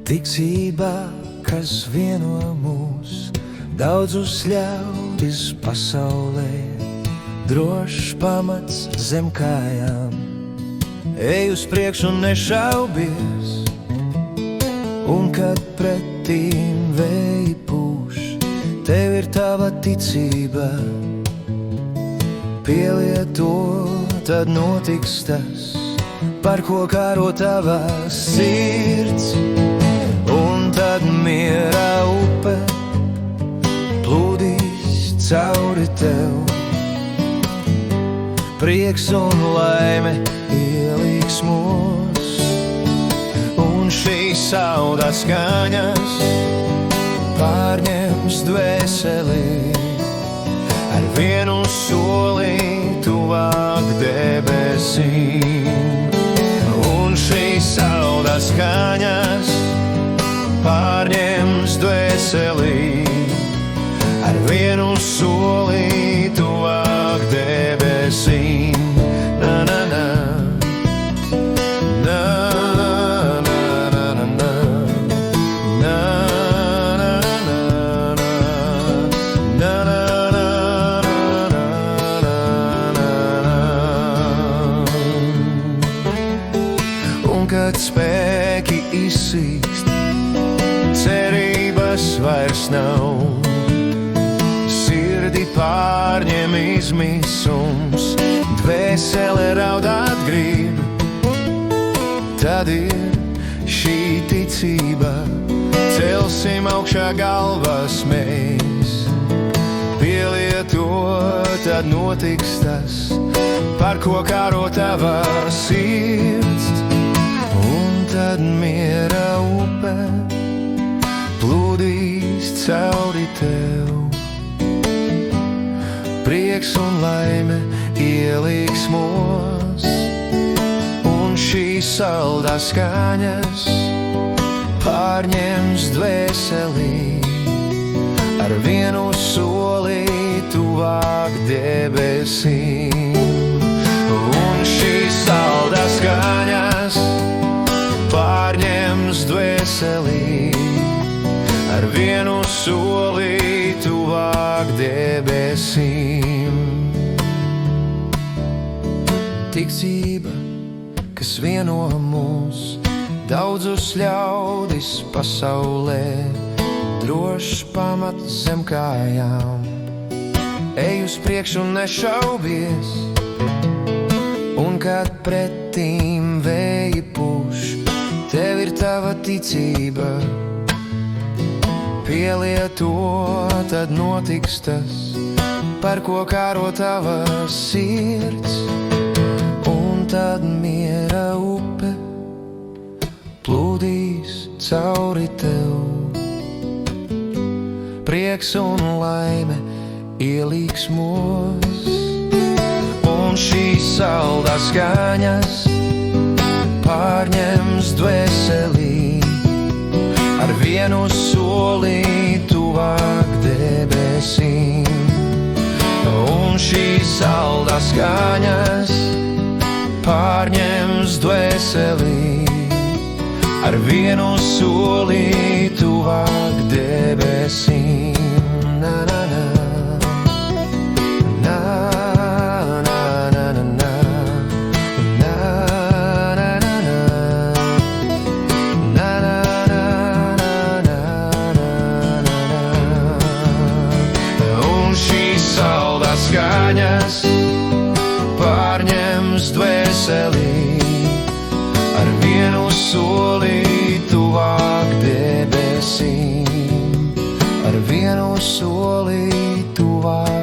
Ticība, kas vieno mūs, daudzus ļaudis pasaulē, drošs pamats zem kājām. Ej uz priekšu un nešaubies, un kad pretīm vēji pūš, tev ir tava ticība. Pielieto, tad notiks tas, par ko kāro tava sirds. Un tad miera upe plūdīs cauri tev. Prieks un laime ieliksmos, un šīs saudas skaņas pārņems dvēseli. Ar vienu soli tuvāk debesīm, un šīs saudas skaņas pārņems dvēseli. Ar vienu soli tuvāk debesīm. Na, na, na. Na, na, na, na, na. Na, na, na, na. Na, na, na, na, na. Un kad spēki izsīkst, cerības vairs nav, sirdi pārņem izmisums, dvēsele raudāt grib. Tad ir šī ticība, celsim augšā galvas mēs. Pielieto, tad notiks tas, par ko kāro tava sirds. Un tad miera upe plūdīs cauri tev. Prieks un laime ieliksmos, un šīs saldās skaņas pārņems dvēseli. Ar vienu soli tuvāk debesīm, un šīs saldās skaņas pārņems dvēseli. Ar vienu soli tuvāk debesīm. Ticība, kas vieno mūs, daudzus ļaudis pasaulē, drošs pamats zem kājām. Ej uz priekšu un nešaubies, un kad pretīm vēji pūš, tev ir tava ticība. Pielieto, tad notiks tas, par ko kāro tava sirds. Un tad miera upe plūdīs cauri tev. Prieks un laime ieliksmos, un šīs saldās skaņas pārņems dvēseli. Ar vienu soli tuvāk debesīm, un šīs saldās skaņas pārņems dvēseli. Ar vienu soli tuvāk debesīm. Na, na, na. Na, na, na, na, na. Skaņas pārņems dvēseli. Ar vienu soli tuvāk debesīm. Ar vienu soli tuvāk